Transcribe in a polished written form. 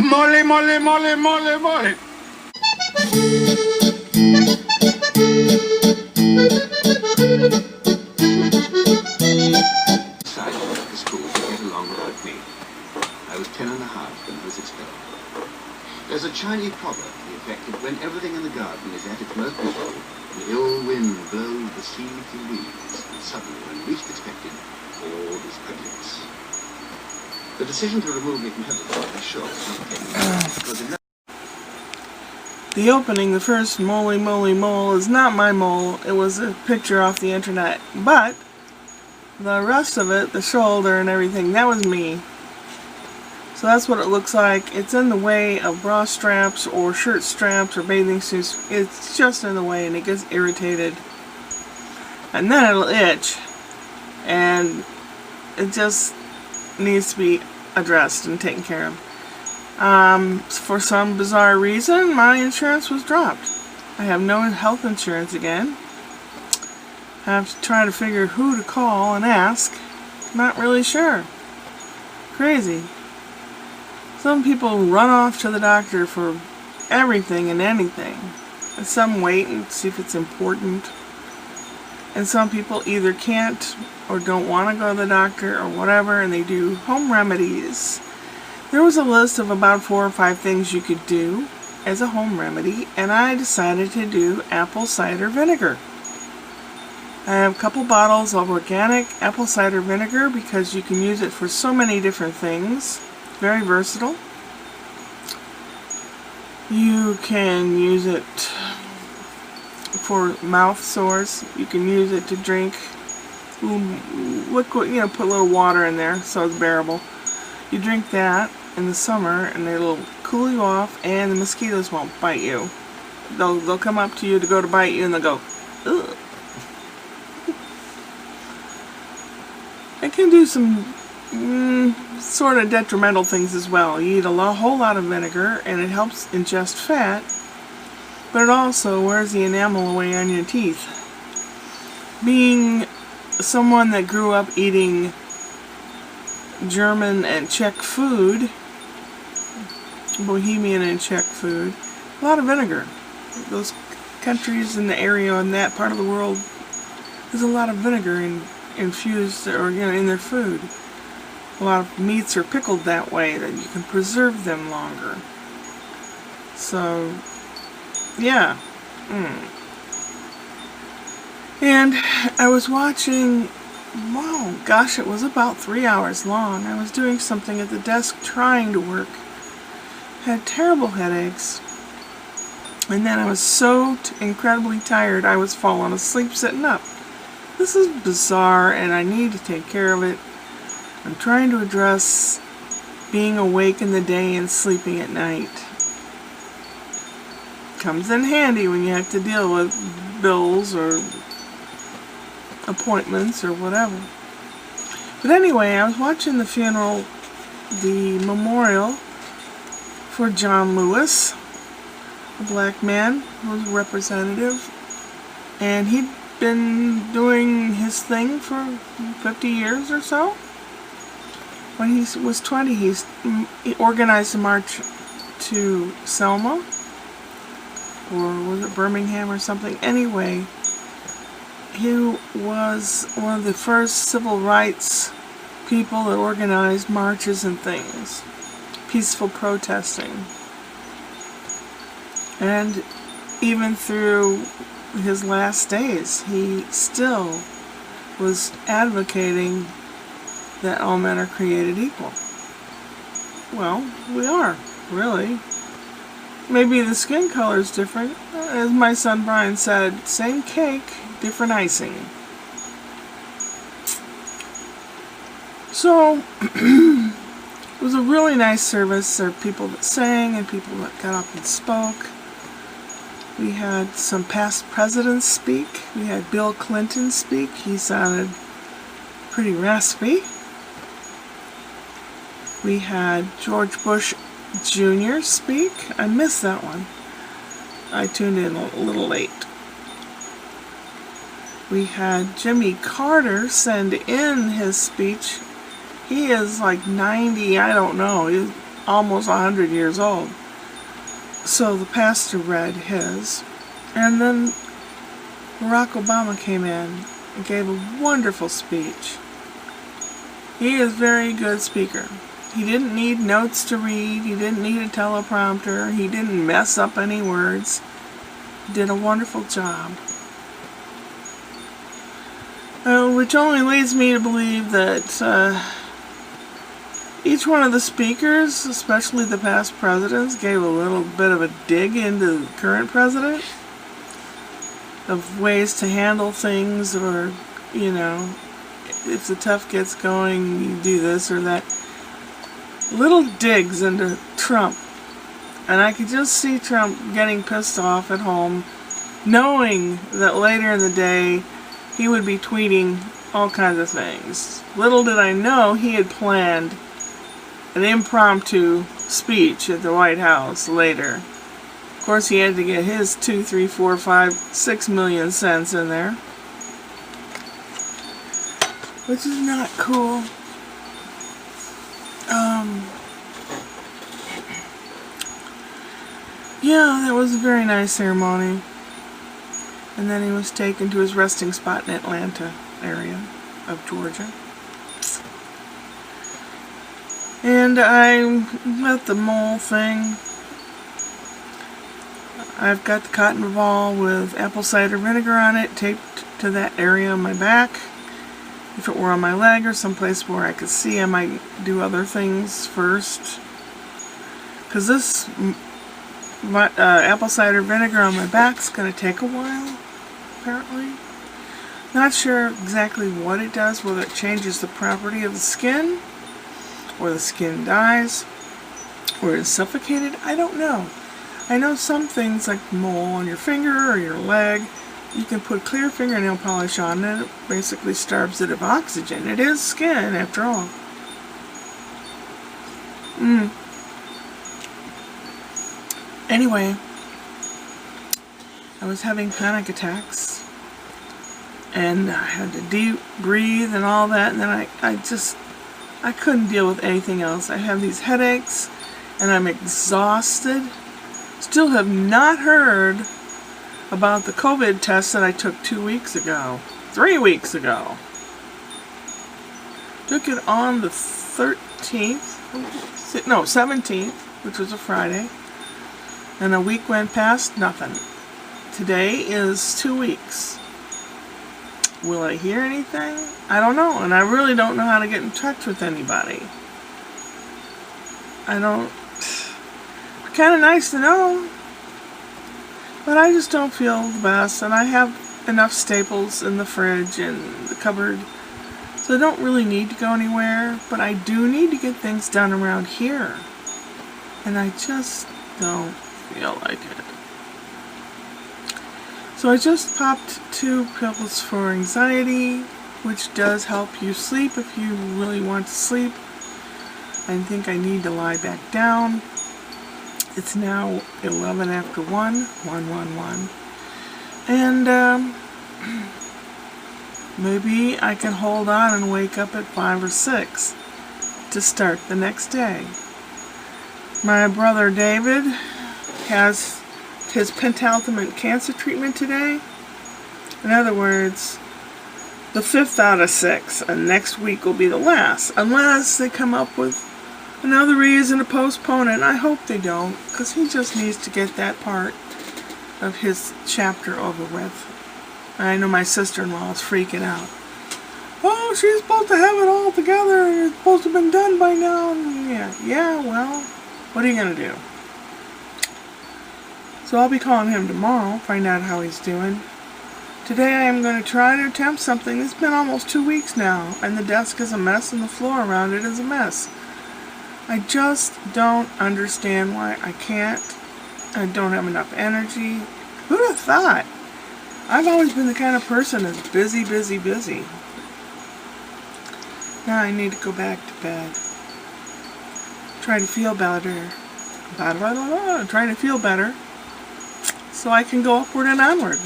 Mole, mole, mole, mole, mole. Decided that the school could get along without me. I was 10 and a half when I was expelled. There's a Chinese proverb to the effect that when everything in the garden is at its most beautiful, an ill wind blows the seeds and weeds, and suddenly, when least expected, all is ugliness. The decision to remove me from heaven, I'm sure, was not taken because it The opening, the first moly moly mole, is not my mole. It was a picture off the internet. But the rest of it, the shoulder and everything, that was me. So that's what it looks like. It's in the way of bra straps or shirt straps or bathing suits. It's just in the way and it gets irritated. And then it'll itch. And it just needs to be addressed and taken care of. For some bizarre reason, my insurance was dropped. I have no health insurance again. I have to try to figure who to call and ask. Not really sure. Crazy. Some people run off to the doctor for everything and anything. And some wait and see if it's important. And some people either can't or don't want to go to the doctor or whatever, and they do home remedies. There was a list of about 4 or 5 things you could do as a home remedy, and I decided to do apple cider vinegar. I have a couple bottles of organic apple cider vinegar because you can use it for so many different things. Very versatile. You can use it for mouth sores. You can use it to drink liquid, put a little water in there so it's bearable. You drink that in the summer and it'll cool you off and the mosquitoes won't bite you. They'll come up to you to go to bite you and they'll go, ugh. It can do some sort of detrimental things as well. You eat a whole lot of vinegar and it helps ingest fat, but it also wears the enamel away on your teeth. Being someone that grew up eating German and Czech food, Bohemian and Czech food, a lot of vinegar. Those countries in the area in that part of the world, there's a lot of vinegar infused or in their food. A lot of meats are pickled that way that you can preserve them longer. So yeah. And I was watching, wow, gosh, it was about 3 hours long. I was doing something at the desk trying to work. Had terrible headaches. And then I was so incredibly tired I was falling asleep sitting up. This is bizarre and I need to take care of it. I'm trying to address being awake in the day and sleeping at night. Comes in handy when you have to deal with bills or appointments or whatever. But anyway, I was watching the funeral, the memorial for John Lewis, a black man who was a representative, and he'd been doing his thing for 50 years or so. When he was 20, he organized a march to Selma, or was it Birmingham or something? Anyway, he was one of the first civil rights people that organized marches and things, peaceful protesting. And even through his last days, he still was advocating that all men are created equal. Well, we are, really. Maybe the skin color is different. As my son Brian said, same cake, different icing. So, it was a really nice service. There were people that sang and people that got up and spoke. We had some past presidents speak. We had Bill Clinton speak. He sounded pretty raspy. We had George Bush Jr. speak. I missed that one. I tuned in a little late. We had Jimmy Carter send in his speech. He is like 90, I don't know. almost 100 years old. So the pastor read his, and then Barack Obama came in and gave a wonderful speech. He is a very good speaker. He didn't need notes to read. He didn't need a teleprompter. He didn't mess up any words. He did a wonderful job. Which only leads me to believe that each one of the speakers, especially the past presidents, gave a little bit of a dig into the current president of ways to handle things, or, you know, if the tough gets going, you do this or that. Little digs into Trump. And I could just see Trump getting pissed off at home, knowing that later in the day he would be tweeting all kinds of things. Little did I know he had planned an impromptu speech at the White House later. Of course, he had to get his 2, 3, 4, 5, 6 million cents in there, which is not cool. Yeah, that was a very nice ceremony. And then he was taken to his resting spot in Atlanta area of Georgia. And I'm at the mole thing. I've got the cotton ball with apple cider vinegar on it taped to that area on my back. If it were on my leg or someplace where I could see, I might do other things first. Because this apple cider vinegar on my back is going to take a while, apparently. Not sure exactly what it does, whether it changes the property of the skin, or the skin dies, or is suffocated. I don't know. I know some things like mole on your finger or your leg, you can put clear fingernail polish on and it basically starves it of oxygen. It is skin, after all. Anyway, I was having panic attacks, and I had to deep breathe and all that, and then I couldn't deal with anything else. I have these headaches, and I'm exhausted. Still have not heard about the COVID test that I took 2 weeks ago. 3 weeks ago. Took it on the 13th, no, 17th, which was a Friday. And a week went past, nothing. Today is 2 weeks. Will I hear anything? I don't know, and I really don't know how to get in touch with anybody. Kind of nice to know, but I just don't feel the best, and I have enough staples in the fridge and the cupboard, so I don't really need to go anywhere, but I do need to get things done around here, and I just don't feel like it. So I just popped 2 pills for anxiety, which does help you sleep if you really want to sleep. I think I need to lie back down. It's now 11 after 1, and maybe I can hold on and wake up at 5 or 6 to start the next day. My brother David has his penultimate cancer treatment today. In other words, the 5th out of 6, and next week will be the last, unless they come up with another reason to postpone it. I hope they don't, because he just needs to get that part of his chapter over with. I know my sister-in-law is freaking out. Oh, she's supposed to have it all together, and it's supposed to have been done by now. Yeah, well, what are you going to do? So I'll be calling him tomorrow, find out how he's doing. Today I am going to try to attempt something. It's been almost 2 weeks now, and the desk is a mess, and the floor around it is a mess. I just don't understand why I can't. I don't have enough energy. Who'd have thought? I've always been the kind of person that's busy. Now I need to go back to bed. Try to feel better. Try to feel better so I can go upward and onward.